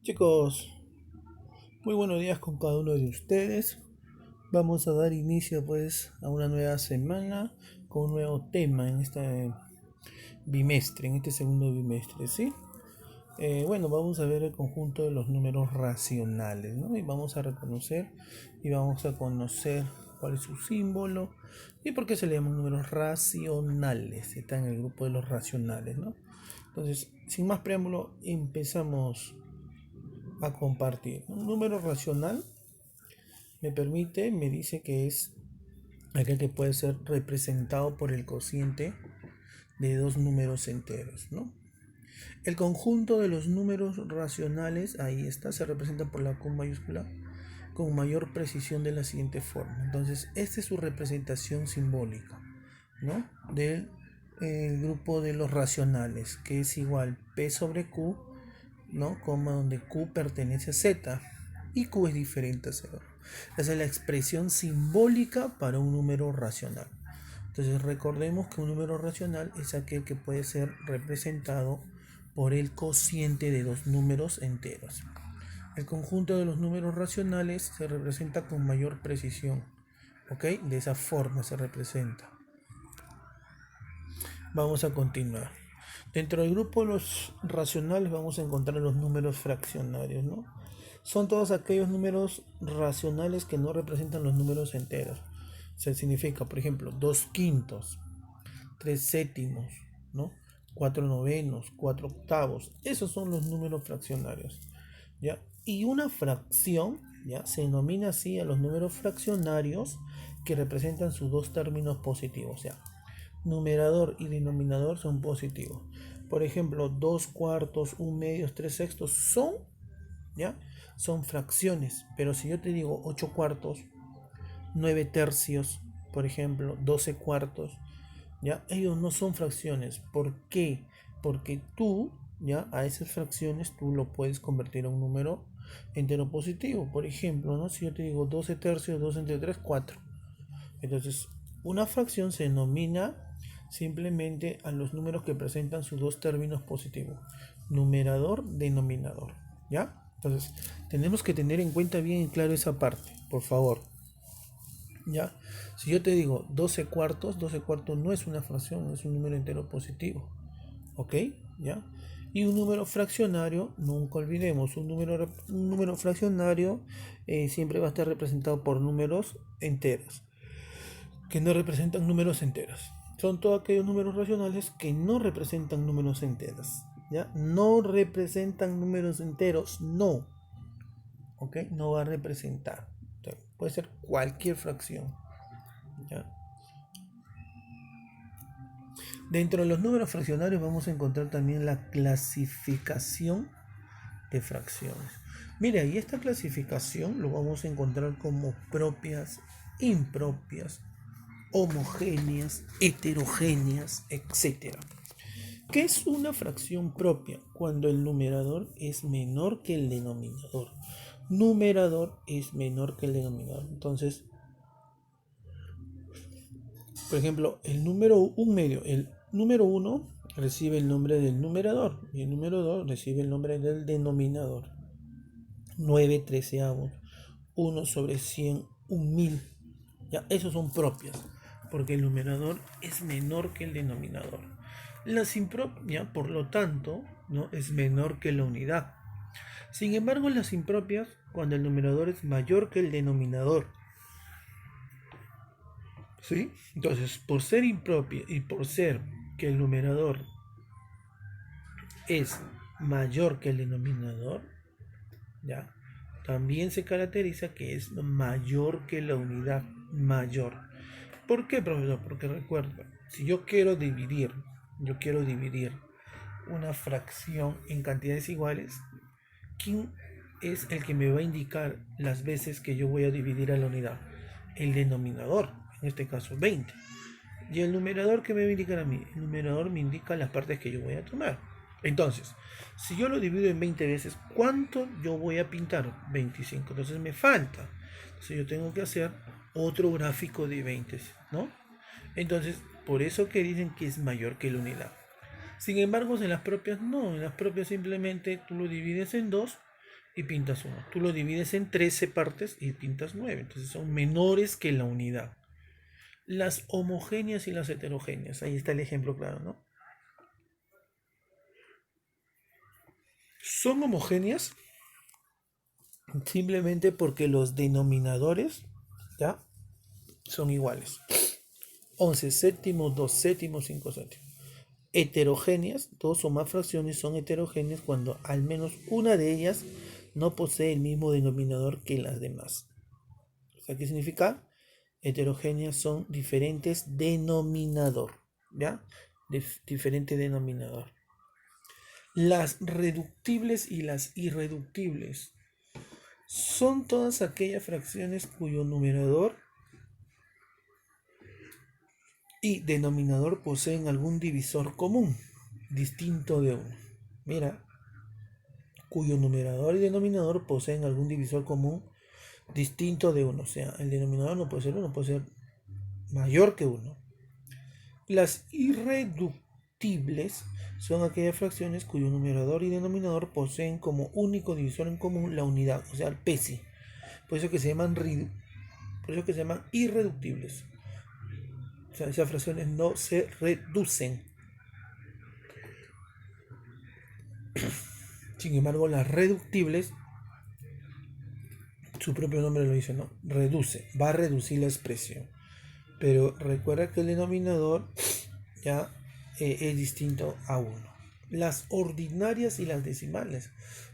Chicos, muy buenos días con cada uno de ustedes. Vamos a dar inicio pues a una nueva semana con un nuevo tema en este bimestre, en este segundo bimestre, ¿sí? Bueno, vamos a ver el conjunto de los números racionales, ¿no? Y vamos a reconocer y vamos a conocer cuál es su símbolo y por qué se le llaman números racionales. Está en el grupo de los racionales, ¿no? Entonces, sin más preámbulo, empezamos a compartir. Un número racional me dice que es aquel que puede ser representado por el cociente de dos números enteros, ¿no? El conjunto de los números racionales, ahí está, se representa por la Q mayúscula con mayor precisión de la siguiente forma. Entonces, esta es su representación simbólica, ¿no? Del grupo de los racionales, que es igual P sobre Q, ¿no? Coma donde Q pertenece a Z y Q es diferente a 0. Esa es la expresión simbólica para un número racional. Entonces recordemos que un número racional es aquel que puede ser representado por el cociente de dos números enteros. El conjunto de los números racionales se representa con mayor precisión, ¿ok? De esa forma se representa. Vamos a continuar. Dentro del grupo de los racionales vamos a encontrar los números fraccionarios, ¿no? Son todos aquellos números racionales que no representan los números enteros. O sea, significa, por ejemplo, 2 quintos, 3 séptimos, ¿no? 4 novenos, 4 octavos. Esos son los números fraccionarios, ¿ya? Y una fracción, ¿ya? Se denomina así a los números fraccionarios que representan sus dos términos positivos, o sea, numerador y denominador son positivos. Por ejemplo, 2 cuartos, 1 medio, 3 sextos son, ¿ya? Son fracciones. Pero si yo te digo 8 cuartos, 9 tercios, por ejemplo, 12 cuartos, ¿ya? Ellos no son fracciones. ¿Por qué? Porque tú, ¿ya? A esas fracciones tú lo puedes convertir a un número entero positivo. Por ejemplo, ¿no? Si yo te digo 12 tercios, 2 entre 3, 4. Entonces, una fracción se denomina simplemente a los números que presentan sus dos términos positivos, numerador, denominador, ¿ya? Entonces, tenemos que tener en cuenta bien y claro esa parte, por favor, ¿ya? Si yo te digo 12 cuartos no es una fracción, es un número entero positivo, ¿ok? ¿Ya? Y un número fraccionario, nunca olvidemos, un número fraccionario siempre va a estar representado por números enteros que no representan números enteros. Son todos aquellos números racionales que no representan números enteros. ¿Ya? No representan números enteros, no. ¿Ok? No va a representar. Entonces, puede ser cualquier fracción. ¿Ya? Dentro de los números fraccionarios vamos a encontrar también la clasificación de fracciones. Mira, y esta clasificación lo vamos a encontrar como propias, impropias, homogéneas, heterogéneas, etcétera. ¿Qué es una fracción propia? Cuando el numerador es menor que el denominador. Numerador es menor que el denominador. Entonces, por ejemplo, el número 1 recibe el nombre del numerador y el número 2 recibe el nombre del denominador. 9 treceavos, 1 sobre 100, 1000. Ya, esos son propias, porque el numerador es menor que el denominador. Las impropias, por lo tanto, no es menor que la unidad. Sin embargo, las impropias, cuando el numerador es mayor que el denominador. ¿Sí? Entonces, por ser impropia y por ser que el numerador es mayor que el denominador, ¿ya? También se caracteriza que es mayor que la unidad mayor. ¿Por qué, profesor? Porque recuerda, si yo quiero dividir una fracción en cantidades iguales, ¿quién es el que me va a indicar las veces que yo voy a dividir a la unidad? El denominador, en este caso 20. ¿Y el numerador qué me va a indicar a mí? El numerador me indica las partes que yo voy a tomar. Entonces, si yo lo divido en 20 veces, ¿cuánto yo voy a pintar? 25. Entonces me falta. Entonces yo tengo que hacer otro gráfico de 20, ¿no? Entonces, por eso que dicen que es mayor que la unidad. Sin embargo, en las propias no, en las propias simplemente tú lo divides en dos y pintas 1. Tú lo divides en 13 partes y pintas 9. Entonces son menores que la unidad. Las homogéneas y las heterogéneas. Ahí está el ejemplo claro, ¿no? Son homogéneas simplemente porque los denominadores, ¿ya?, son iguales. 11 séptimos, 2 séptimos, 5 séptimos. Heterogéneas, dos o más fracciones son heterogéneas cuando al menos una de ellas no posee el mismo denominador que las demás. O sea, ¿qué significa? Heterogéneas son diferentes denominador, ¿ya? Diferente denominador. Las reductibles y las irreductibles son todas aquellas fracciones cuyo numerador y denominador poseen algún divisor común, distinto de uno. Mira, cuyo numerador y denominador poseen algún divisor común distinto de uno. O sea, el denominador no puede ser uno, puede ser mayor que uno. Las irreductibles son aquellas fracciones cuyo numerador y denominador poseen como único divisor en común la unidad, o sea, el PESI. Por eso que se llaman irreductibles. O sea, esas fracciones no se reducen. Sin embargo, las reductibles, su propio nombre lo dice, ¿no? Reduce, va a reducir la expresión. Pero recuerda que el denominador ya es distinto a uno. Las ordinarias y las decimales.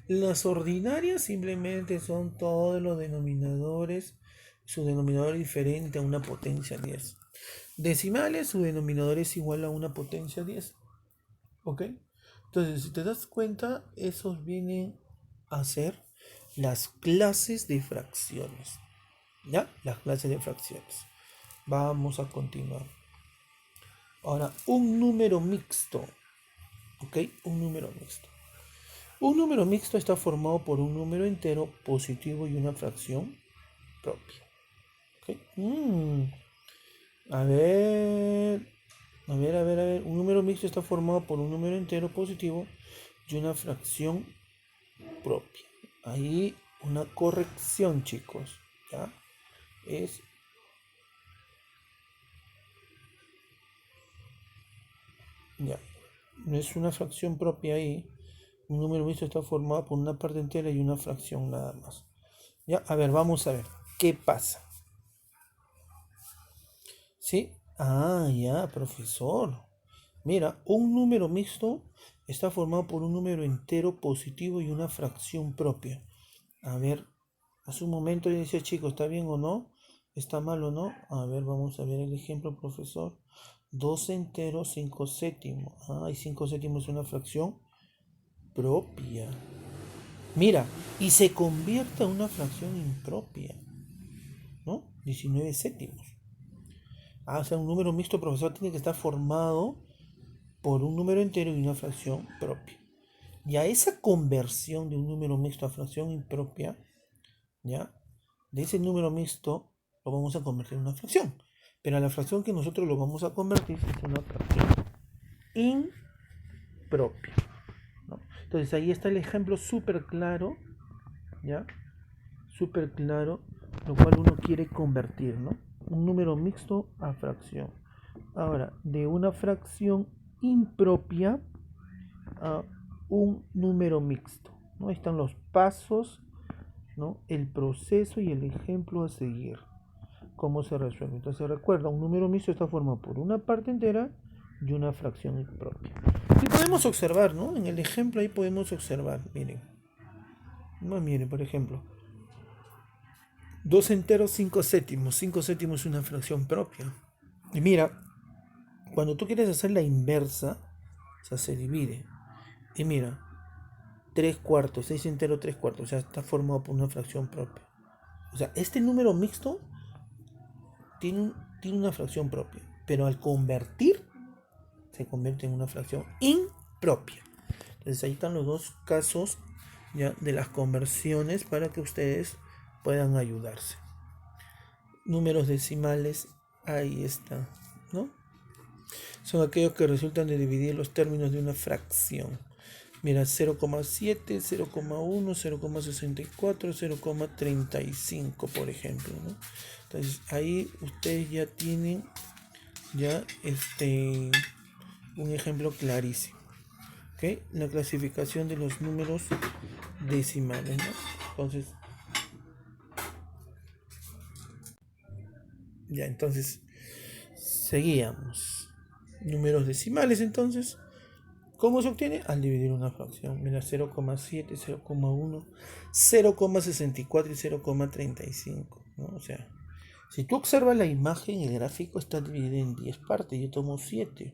Las ordinarias simplemente son todos los denominadores, su denominador es diferente a una potencia 10. Decimales, su denominador es igual a una potencia 10. ¿Ok? Entonces, si te das cuenta, esos vienen a ser las clases de fracciones. ¿Ya? Las clases de fracciones. Vamos a continuar. Ahora, un número mixto. ¿Ok? Un número mixto. Un número mixto está formado por un número entero positivo y una fracción propia. ¿Ok? A ver. Un número mixto está formado por un número entero positivo y una fracción propia. Ahí una corrección, chicos. ¿Ya? Ya. No es una fracción propia ahí. Un número mixto está formado por una parte entera y una fracción nada más. Ya, a ver, vamos a ver. ¿Qué pasa? ¿Sí? Ah, ya, profesor. Mira, un número mixto está formado por un número entero positivo y una fracción propia. A ver, hace un momento yo decía, chicos, ¿está bien o no? ¿Está mal o no? A ver, vamos a ver el ejemplo, profesor. 2 enteros, 5 séptimos. Ah, y 5 séptimos es una fracción propia. Mira, y se convierte en una fracción impropia, ¿no? 19 séptimos. Ah, o sea, un número mixto, profesor, tiene que estar formado por un número entero y una fracción propia. Y a esa conversión de un número mixto a fracción impropia, ¿ya? De ese número mixto lo vamos a convertir en una fracción. Pero a la fracción que nosotros lo vamos a convertir es una fracción impropia, ¿no? Entonces ahí está el ejemplo súper claro, ¿ya? Súper claro, lo cual uno quiere convertir, ¿no? Un número mixto a fracción. Ahora, de una fracción impropia a un número mixto, ¿no? Ahí están los pasos, ¿no? El proceso y el ejemplo a seguir. ¿Cómo se resuelve? Entonces recuerda, un número mixto está formado por una parte entera y una fracción impropia. Y podemos observar, ¿no? En el ejemplo ahí podemos observar, miren. No, miren, por ejemplo. 2 enteros, 5 séptimos. 5 séptimos es una fracción propia. Y mira, cuando tú quieres hacer la inversa, o sea, se divide. Y mira, 3 cuartos, 6 enteros, 3 cuartos, o sea, está formado por una fracción propia. O sea, este número mixto tiene una fracción propia, pero al convertir, se convierte en una fracción impropia. Entonces ahí están los dos casos ya de las conversiones para que ustedes puedan ayudarse. Números decimales, ahí está, ¿no? Son aquellos que resultan de dividir los términos de una fracción. Mira, 0,7, 0,1, 0,64, 0,35, por ejemplo, ¿no? Entonces ahí ustedes ya tienen ya un ejemplo clarísimo. ¿Ok? La clasificación de los números decimales, ¿no? Entonces, ya, entonces, seguíamos. Números decimales, entonces. ¿Cómo se obtiene? Al dividir una fracción. Mira, 0,7, 0,1, 0,64 y 0,35, ¿no? O sea, si tú observas la imagen, el gráfico está dividido en 10 partes. Yo tomo 7.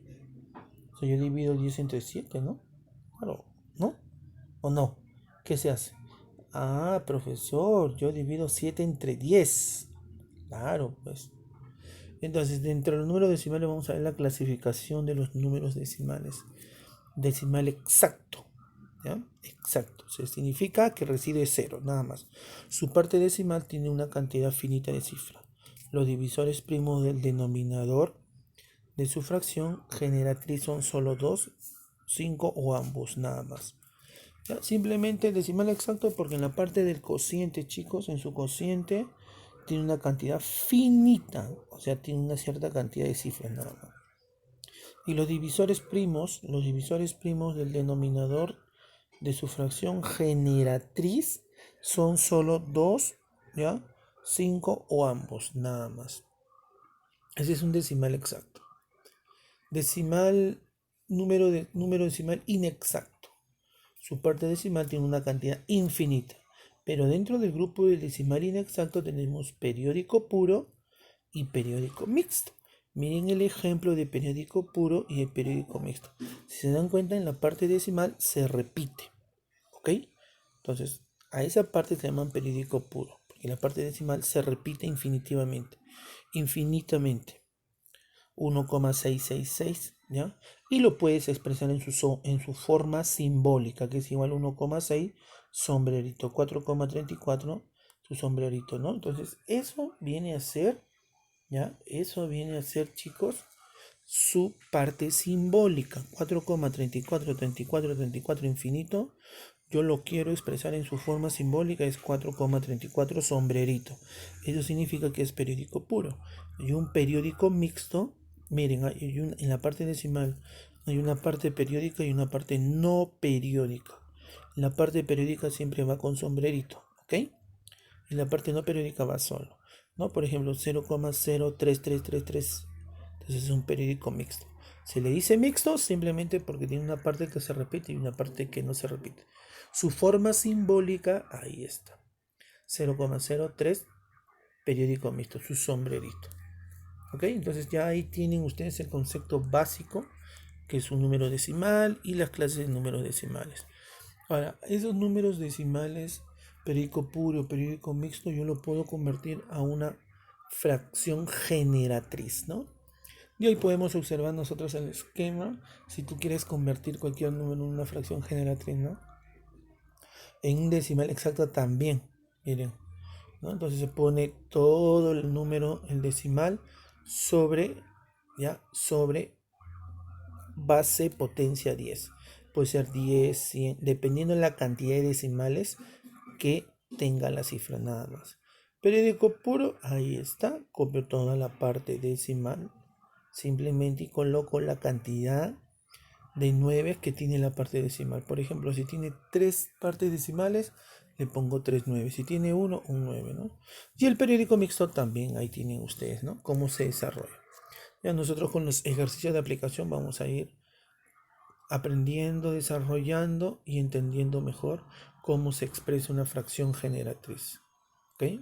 O sea, yo divido 10 entre 7, ¿no? Claro, ¿no? ¿O no? ¿Qué se hace? Ah, profesor, yo divido 7 entre 10. Claro, pues. Entonces, dentro de los números decimales vamos a ver la clasificación de los números decimales. Decimal exacto. ¿Ya? Exacto. Se significa que recibe 0, nada más. Su parte decimal tiene una cantidad finita de cifras. Los divisores primos del denominador de su fracción generatriz son solo 2, 5 o ambos, nada más. ¿Ya? Simplemente decimal exacto porque en la parte del cociente, chicos, en su cociente tiene una cantidad finita, o sea, tiene una cierta cantidad de cifras nada más. Y los divisores primos del denominador de su fracción generatriz son solo 2, ¿ya? 5 o ambos, nada más. Ese es un decimal exacto. Decimal, número decimal inexacto. Su parte decimal tiene una cantidad infinita. Pero dentro del grupo del decimal inexacto tenemos periódico puro y periódico mixto. Miren el ejemplo de periódico puro y de periódico mixto. Si se dan cuenta, en la parte decimal se repite. ¿Ok? Entonces, a esa parte se llaman periódico puro, porque la parte decimal se repite infinitivamente. Infinitamente. 1,666, ¿ya? Y lo puedes expresar en su forma simbólica, que es igual a 1,6, sombrerito, 4,34, su sombrerito, ¿no? Entonces, eso viene a ser, ¿ya? Eso viene a ser, chicos, su parte simbólica. 4,34, 34, 34 infinito. Yo lo quiero expresar en su forma simbólica, es 4,34 sombrerito. Eso significa que es periódico puro. Y un periódico mixto, miren, en la parte decimal hay una parte periódica y una parte no periódica. La parte periódica siempre va con sombrerito, ¿ok? Y la parte no periódica va solo, ¿no? Por ejemplo, 0,03333. Entonces es un periódico mixto. Se le dice mixto simplemente porque tiene una parte que se repite y una parte que no se repite. Su forma simbólica, ahí está. 0,03 periódico mixto, su sombrerito. ¿Ok? Entonces ya ahí tienen ustedes el concepto básico, que es un número decimal y las clases de números decimales. Ahora, esos números decimales, periódico puro, periódico mixto, yo lo puedo convertir a una fracción generatriz, ¿no? Y hoy podemos observar nosotros el esquema, si tú quieres convertir cualquier número en una fracción generatriz, ¿no? En un decimal exacto también, miren, ¿no? Entonces se pone todo el número, el decimal, sobre, ¿ya? Sobre base potencia 10. Puede ser 10, 100, dependiendo de la cantidad de decimales que tenga la cifra nada más. Periódico puro, ahí está, copio toda la parte decimal, simplemente y coloco la cantidad de 9 que tiene la parte decimal. Por ejemplo, si tiene 3 partes decimales, le pongo 3 9. Si tiene 1, un 9, ¿no? Y el periódico mixto también, ahí tienen ustedes, ¿no? Cómo se desarrolla. Ya nosotros con los ejercicios de aplicación vamos a ir aprendiendo, desarrollando y entendiendo mejor cómo se expresa una fracción generatriz. ¿Ok?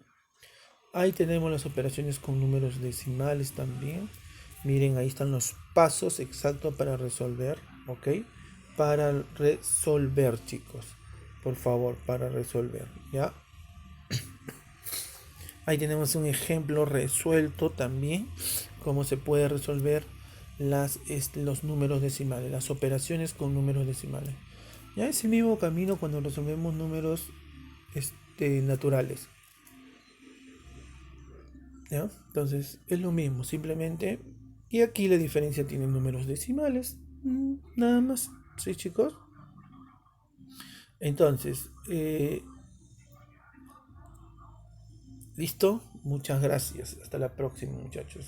Ahí tenemos las operaciones con números decimales también. Miren, ahí están los pasos exactos para resolver. ¿Ok? Para resolver, chicos. Por favor, para resolver. ¿Ya? Ahí tenemos un ejemplo resuelto también. Cómo se puede resolver los números decimales. Las operaciones con números decimales. Ya es el mismo camino cuando resolvemos números naturales. ¿Ya? Entonces es lo mismo, simplemente. Y aquí la diferencia tiene números decimales. Nada más. ¿Sí, chicos? Entonces, ¿listo? Muchas gracias. Hasta la próxima, muchachos.